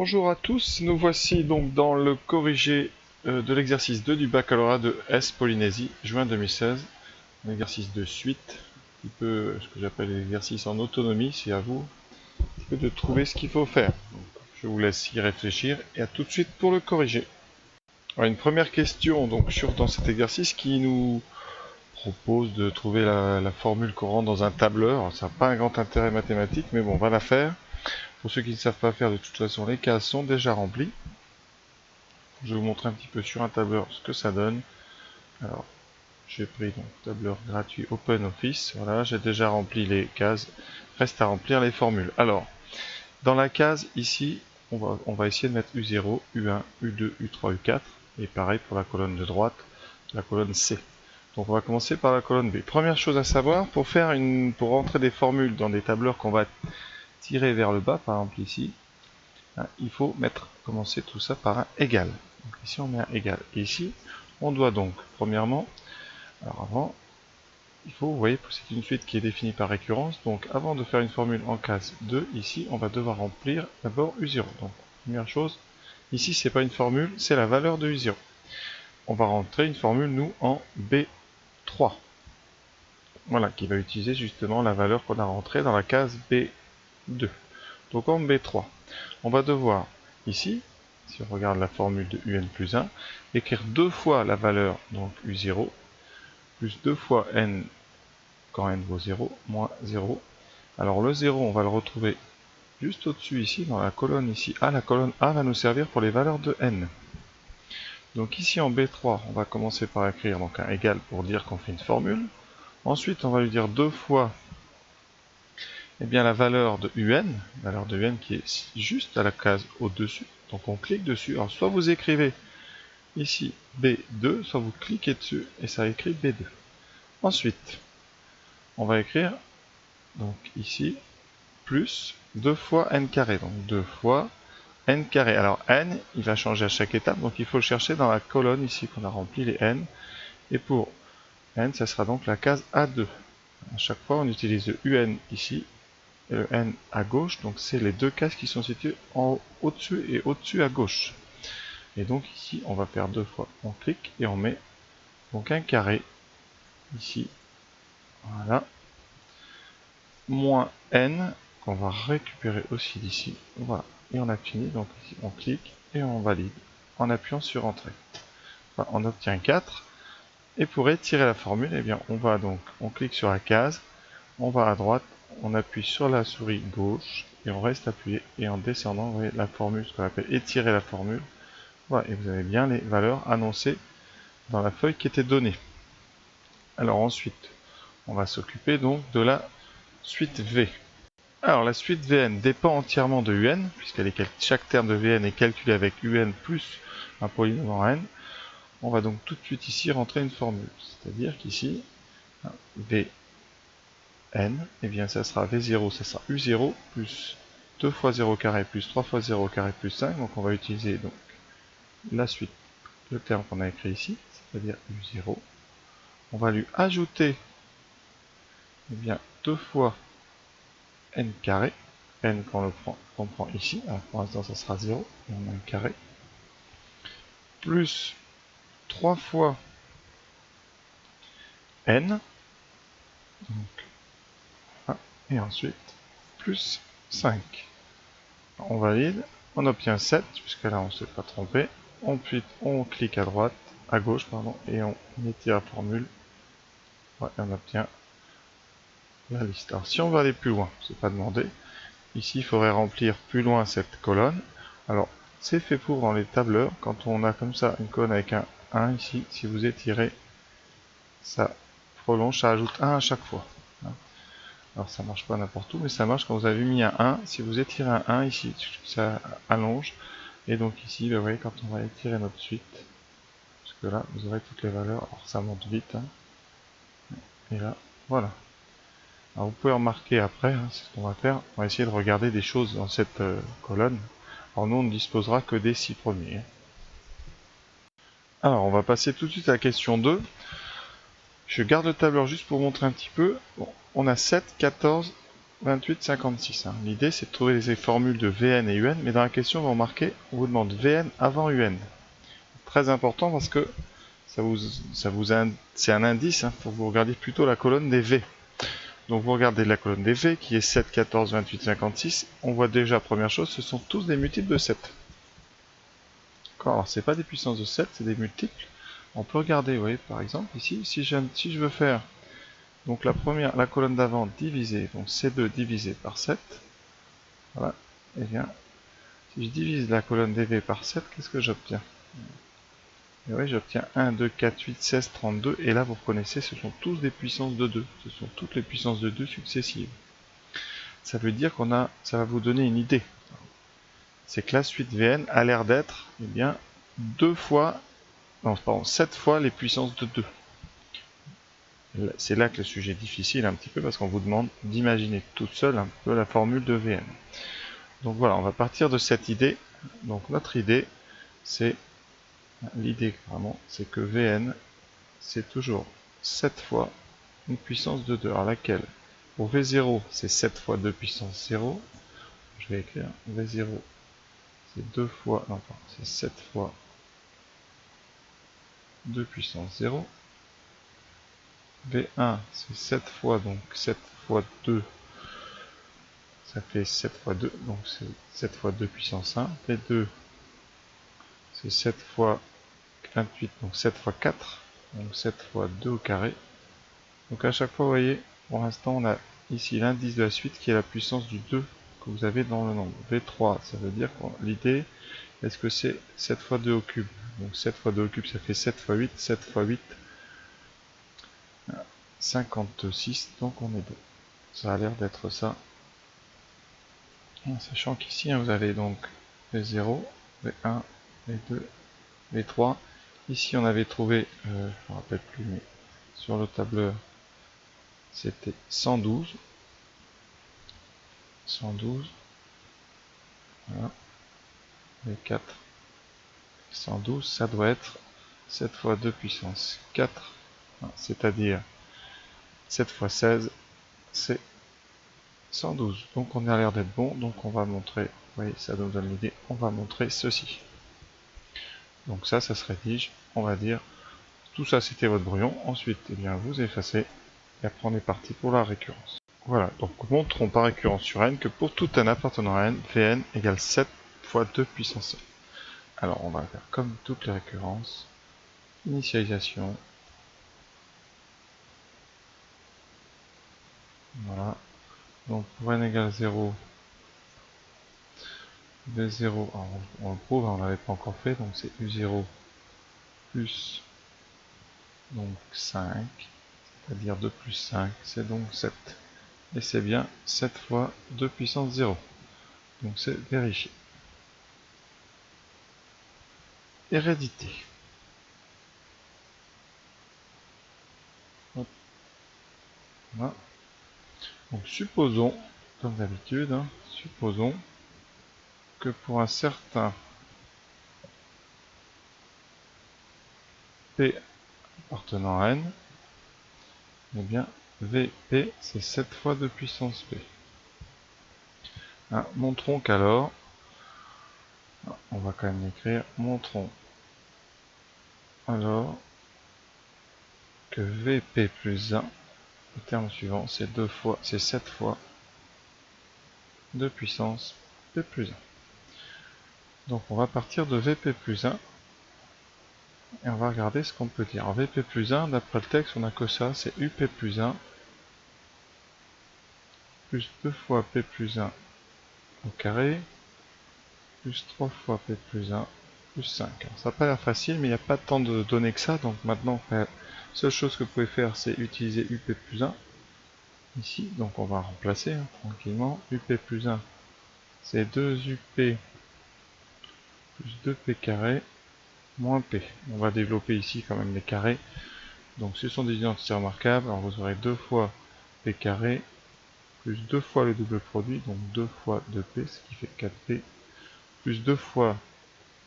Bonjour à tous, nous voici donc dans le corrigé de l'exercice 2 du baccalauréat de S Polynésie, juin 2016. Un exercice de suite, un petit peu ce que j'appelle l'exercice en autonomie, c'est à vous un petit peu de trouver ce qu'il faut faire. Donc, je vous laisse y réfléchir et à tout de suite pour le corriger. Alors, une première question donc dans cet exercice qui nous propose de trouver la formule qu'on rentre dans un tableur. Alors, ça n'a pas un grand intérêt mathématique, mais bon, on va la faire. Pour ceux qui ne savent pas faire, de toute façon, les cases sont déjà remplies. Je vais vous montrer un petit peu sur un tableur ce que ça donne. Alors, j'ai pris donc tableur gratuit OpenOffice. Voilà, j'ai déjà rempli les cases. Reste à remplir les formules. Alors, dans la case ici, on va essayer de mettre U0, U1, U2, U3, U4. Et pareil pour la colonne de droite, la colonne C. Donc on va commencer par la colonne B. Première chose à savoir, pour rentrer des formules dans des tableurs qu'on va tirer vers le bas, par exemple ici, il faut commencer tout ça par un égal. Donc ici on met un égal. Et ici, on doit donc, premièrement, alors avant, vous voyez que c'est une suite qui est définie par récurrence. Donc avant de faire une formule en case 2, ici, on va devoir remplir d'abord U0. Donc première chose, ici c'est pas une formule, c'est la valeur de U0. On va rentrer une formule, nous, en B3. Voilà, qui va utiliser justement la valeur qu'on a rentrée dans la case B2. Donc en B3, on va devoir, ici, si on regarde la formule de UN plus 1, écrire deux fois la valeur, donc U0, plus 2 fois N quand N vaut 0, moins 0. Alors le 0, on va le retrouver juste au-dessus ici, dans la colonne ici A. La colonne A va nous servir pour les valeurs de N. Donc ici en B3, on va commencer par écrire donc un égal pour dire qu'on fait une formule. Ensuite, on va lui dire deux fois la valeur de UN qui est juste à la case au-dessus. Donc on clique dessus. Alors soit vous écrivez ici B2, soit vous cliquez dessus et ça écrit B2. Ensuite, on va écrire donc ici plus 2 fois n carré. Donc 2 fois n carré. Alors n, il va changer à chaque étape, donc il faut le chercher dans la colonne ici qu'on a rempli les n. Et pour n, ça sera donc la case A2. À chaque fois, on utilise le UN ici et le N à gauche, donc c'est les deux cases qui sont situées au-dessus et au-dessus à gauche. Et donc ici, on va faire deux fois. On clique et on met donc un carré ici, voilà, moins N, qu'on va récupérer aussi d'ici, voilà. Et on a fini, donc ici on clique et on valide en appuyant sur Entrée. Enfin, on obtient 4. Et pour étirer la formule, on clique sur la case, on va à droite, on appuie sur la souris gauche et on reste appuyé. Et en descendant, vous voyez la formule, ce qu'on appelle étirer la formule. Voilà, et vous avez bien les valeurs annoncées dans la feuille qui était donnée. Alors ensuite, on va s'occuper donc de la suite V. Alors la suite Vn dépend entièrement de Un, chaque terme de Vn est calculé avec Un plus un polynôme en n. On va donc tout de suite ici rentrer une formule, c'est-à-dire qu'ici, Vn, ça sera V0, ça sera U0 plus 2 fois 0 carré plus 3 fois 0 carré plus 5, donc on va utiliser donc la suite, le terme qu'on a écrit ici, c'est-à-dire U0. On va lui ajouter 2 fois n carré, n qu'on prend ici, alors pour l'instant ça sera 0, et on a un carré, plus 3 fois n, donc, et ensuite plus 5. On valide, on obtient 7, puisque là on ne s'est pas trompé. Ensuite on clique à droite, à gauche, pardon, et on étire la formule. Ouais, et on obtient la liste. Alors si on veut aller plus loin, c'est pas demandé. Ici il faudrait remplir plus loin cette colonne. Alors c'est fait pour dans les tableurs, quand on a comme ça une colonne avec un 1 ici, si vous étirez, ça prolonge, ça ajoute 1 à chaque fois. Alors ça marche pas n'importe où, mais ça marche quand vous avez mis un 1. Si vous étirez un 1 ici, ça allonge. Et donc ici, vous voyez, quand on va étirer notre suite, parce que là, vous aurez toutes les valeurs. Alors ça monte vite. Et là, voilà. Alors vous pouvez remarquer après, c'est ce qu'on va faire. On va essayer de regarder des choses dans cette colonne. Alors nous, on ne disposera que des 6 premiers. Alors on va passer tout de suite à la question 2. Je garde le tableur juste pour montrer un petit peu. Bon, on a 7, 14, 28, 56. Hein. L'idée, c'est de trouver les formules de Vn et Un, mais dans la question, on vous demande Vn avant Un. Très important parce que c'est un indice, hein, pour que vous regardiez plutôt la colonne des V. Donc vous regardez la colonne des V qui est 7, 14, 28, 56. On voit déjà, première chose, ce sont tous des multiples de 7. Alors c'est pas des puissances de 7, c'est des multiples. On peut regarder, vous voyez, par exemple, ici, si je veux faire donc la colonne d'avant divisée, donc C2 divisé par 7, voilà, et bien, si je divise la colonne des V par 7, qu'est-ce que j'obtiens? Et oui, j'obtiens 1, 2, 4, 8, 16, 32, et là vous reconnaissez, ce sont tous des puissances de 2, ce sont toutes les puissances de 2 successives. Ça veut dire ça va vous donner une idée. C'est que la suite Vn a l'air d'être, eh bien, 7 fois les puissances de 2. C'est là que le sujet est difficile un petit peu, parce qu'on vous demande d'imaginer toute seule un peu la formule de Vn. Donc voilà, on va partir de cette idée. Donc notre idée, c'est vraiment, c'est que Vn, c'est toujours 7 fois une puissance de 2. Alors laquelle? Pour V0, c'est 7 fois 2 puissance 0. Je vais écrire V0, c'est 2 fois, non, pardon, c'est 7 fois 2 puissance 0. V1, c'est 7 fois, donc 7 fois 2, ça fait 7 fois 2, donc c'est 7 fois 2 puissance 1. V2, c'est 7 fois 28, donc 7 fois 4, donc 7 fois 2 au carré. Donc à chaque fois, vous voyez, pour l'instant, on a ici l'indice de la suite qui est la puissance du 2 que vous avez dans le nombre. V3, ça veut dire que l'idée, est-ce que c'est 7 fois 2 au cube? Donc 7 fois 2 au cube, ça fait 7 fois 8, 7 fois 8, 56, donc on est 2. Ça a l'air d'être ça. Sachant qu'ici, vous avez donc V0, V1, V2, V3. Ici, on avait trouvé, je ne me rappelle plus, mais sur le tableur, c'était 112. 112. Voilà. V4. 112, ça doit être 7 fois 2 puissance 4, c'est-à-dire 7 fois 16, c'est 112. Donc on a l'air d'être bon, donc on va montrer, vous voyez, ça nous donne l'idée, on va montrer ceci. Donc ça se rédige, on va dire, tout ça c'était votre brouillon, ensuite eh bien, vous effacez, et après on est parti pour la récurrence. Voilà, donc montrons par récurrence sur n que pour tout n appartenant à n, Vn égale 7 fois 2 puissance n. Alors on va faire comme toutes les récurrences, initialisation, voilà, donc pour n égale 0, V0, on le prouve, on l'avait pas encore fait, donc c'est U0 plus donc 5, c'est-à-dire 2 plus 5, c'est donc 7. Et c'est bien 7 fois 2 puissance 0. Donc c'est vérifié. Hérédité. Hop. Voilà. Donc supposons, comme d'habitude, hein, supposons que pour un certain P appartenant à n, eh bien Vp c'est 7 fois 2 puissance P. Hein, montrons qu'alors, on va quand même l'écrire, montrons alors que Vp plus 1, le terme suivant, c'est 7 fois 2 puissance P plus 1. Donc on va partir de Vp plus 1, et on va regarder ce qu'on peut dire. En Vp plus 1, d'après le texte, on n'a que ça, c'est Up plus 1, plus 2 fois P plus 1 au carré, plus 3 fois P plus 1, plus 5. Alors, ça n'a pas l'air facile, mais il n'y a pas tant de données que ça, donc maintenant, la seule chose que vous pouvez faire, c'est utiliser Up plus 1, ici, donc on va remplacer tranquillement. Up plus 1, c'est 2Up plus 2P carré, moins P. On va développer ici quand même les carrés. Donc ce sont des identités remarquables, alors vous aurez 2 fois P carré, plus 2 fois le double produit, donc 2 fois 2P, ce qui fait 4P, plus 2 fois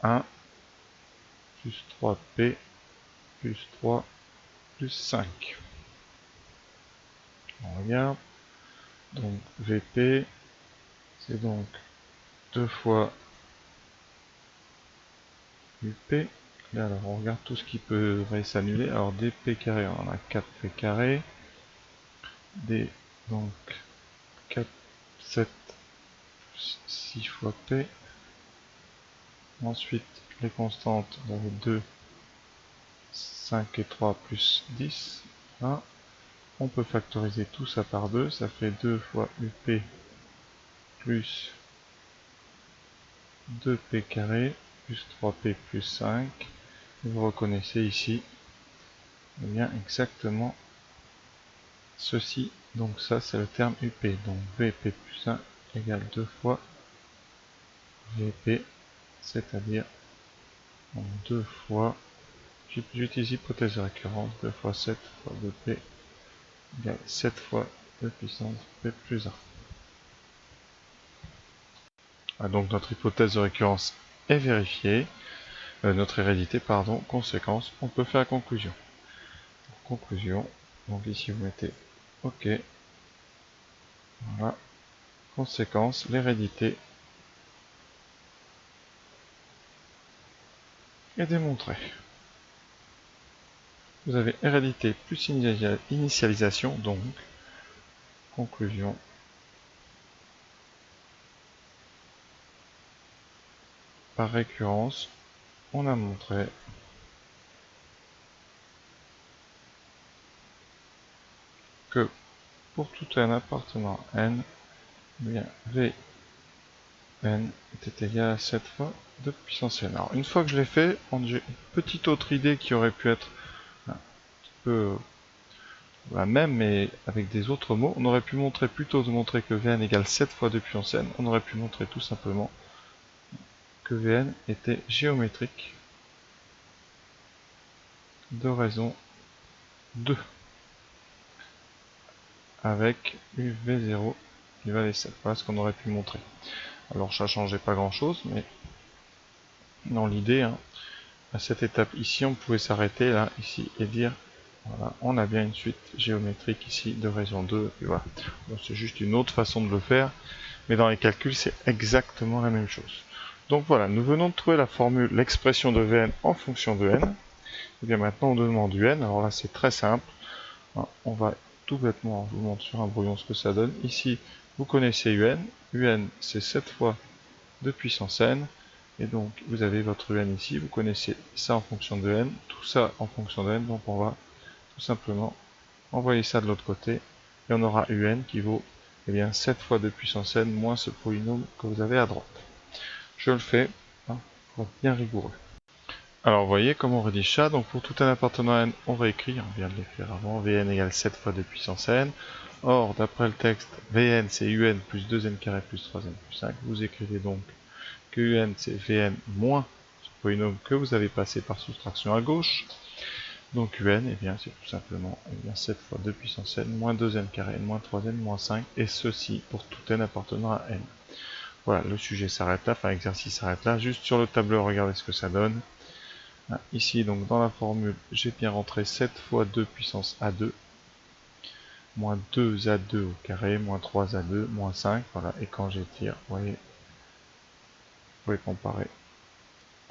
1, plus 3P, plus 3, plus 5. On regarde. Donc VP, c'est donc 2 fois UP. Là, alors on regarde tout ce qui peut s'annuler. Alors dp carré, on a 4p carré. D, donc 4, 7, 6 fois p. Ensuite, les constantes, on avait 2, 5 et 3 plus 10. Là, on peut factoriser tout ça par 2. Ça fait 2 fois UP plus 2p carré plus 3p plus 5. Et vous reconnaissez ici eh bien exactement ceci. Donc ça c'est le terme UP. Donc VP plus 1 égale 2 fois VP, c'est-à-dire 2 fois, j'utilise hypothèse de récurrence, 2 fois 7 fois 2p égale 7 fois 2 puissance p plus 1. Ah, donc notre hypothèse de récurrence est vérifiée, notre hérédité, pardon, conséquence, on peut faire la conclusion. Conclusion, donc ici vous mettez OK, voilà, conséquence, l'hérédité est démontrée. Vous avez hérédité plus initialisation, donc conclusion. Par récurrence, on a montré que pour tout n appartenant à n, eh bien Vn était égal à 7 fois 2 puissance n. Alors une fois que je l'ai fait, j'ai une petite autre idée qui aurait pu être un petit peu la même mais avec des autres mots. On aurait pu montrer, plutôt de montrer que Vn égale 7 fois 2 puissance n, on aurait pu montrer tout simplement que Vn était géométrique de raison 2 avec UV0 qui valait 7. Voilà ce qu'on aurait pu montrer. Alors ça changeait pas grand chose, mais dans l'idée, hein, à cette étape ici, on pouvait s'arrêter là, ici, et dire voilà, on a bien une suite géométrique ici de raison 2, et voilà. Bon, c'est juste une autre façon de le faire, mais dans les calculs, c'est exactement la même chose. Donc voilà, nous venons de trouver la formule, l'expression de Vn en fonction de n. Et bien maintenant, on demande un. Alors là, c'est très simple. On va tout bêtement, je vous montre sur un brouillon ce que ça donne. Ici, vous connaissez un. Un, c'est 7 fois 2 puissance n. Et donc, vous avez votre un ici. Vous connaissez ça en fonction de n. Tout ça en fonction de n. Donc, on va tout simplement envoyer ça de l'autre côté. Et on aura un qui vaut eh bien, 7 fois 2 puissance n moins ce polynôme que vous avez à droite. Je le fais pour être bien rigoureux. Alors vous voyez comment on rédige ça. Donc pour tout n appartenant à n, on réécrit, on vient de les faire avant, Vn égale 7 fois 2 puissance n. Or, d'après le texte, Vn c'est un plus 2n carré plus 3n plus 5. Vous écrivez donc que un c'est Vn moins ce polynôme que vous avez passé par soustraction à gauche. Donc un, eh bien, c'est tout simplement 7 fois 2 puissance n moins 2n carré n moins 3n moins 5. Et ceci pour tout n appartenant à n. Voilà, le sujet s'arrête là, enfin l'exercice s'arrête là. Juste sur le tableur, regardez ce que ça donne. Ici, donc dans la formule, j'ai bien rentré 7 fois 2 puissance A2, moins 2A2 au carré, moins 3A2, moins 5, voilà, et quand j'étire, vous voyez, vous pouvez comparer,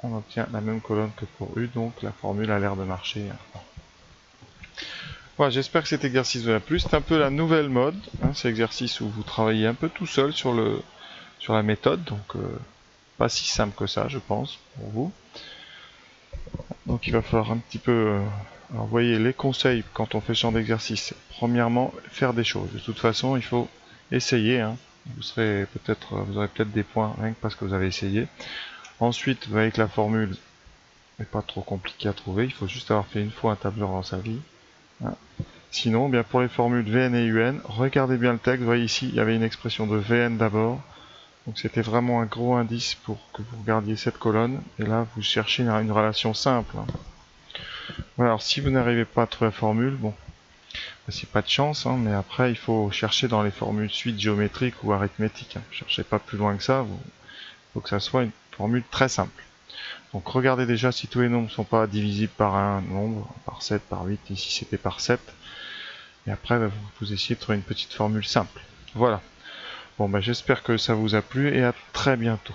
on obtient la même colonne que pour U, donc la formule a l'air de marcher. Voilà, j'espère que cet exercice vous a plu, c'est un peu la nouvelle mode, c'est l'exercice où vous travaillez un peu tout seul sur la méthode, donc pas si simple que ça, je pense, pour vous. Donc il va falloir un petit peu... alors vous voyez, les conseils quand on fait ce genre d'exercice, premièrement, faire des choses. De toute façon, il faut essayer. Vous aurez peut-être des points rien que parce que vous avez essayé. Ensuite, vous voyez que la formule n'est pas trop compliquée à trouver. Il faut juste avoir fait une fois un tableur dans sa vie. Sinon, bien pour les formules Vn et Un, regardez bien le texte. Vous voyez ici, il y avait une expression de Vn d'abord. Donc c'était vraiment un gros indice pour que vous regardiez cette colonne. Et là, vous cherchez une relation simple. Voilà, alors si vous n'arrivez pas à trouver la formule, bon, c'est pas de chance, mais après il faut chercher dans les formules suite géométriques ou arithmétiques. Cherchez pas plus loin que ça, il faut que ça soit une formule très simple. Donc regardez déjà si tous les nombres ne sont pas divisibles par un nombre, par 7, par 8, ici c'était par 7. Et après vous essayez de trouver une petite formule simple. Voilà. Bon, bah, j'espère que ça vous a plu et à très bientôt.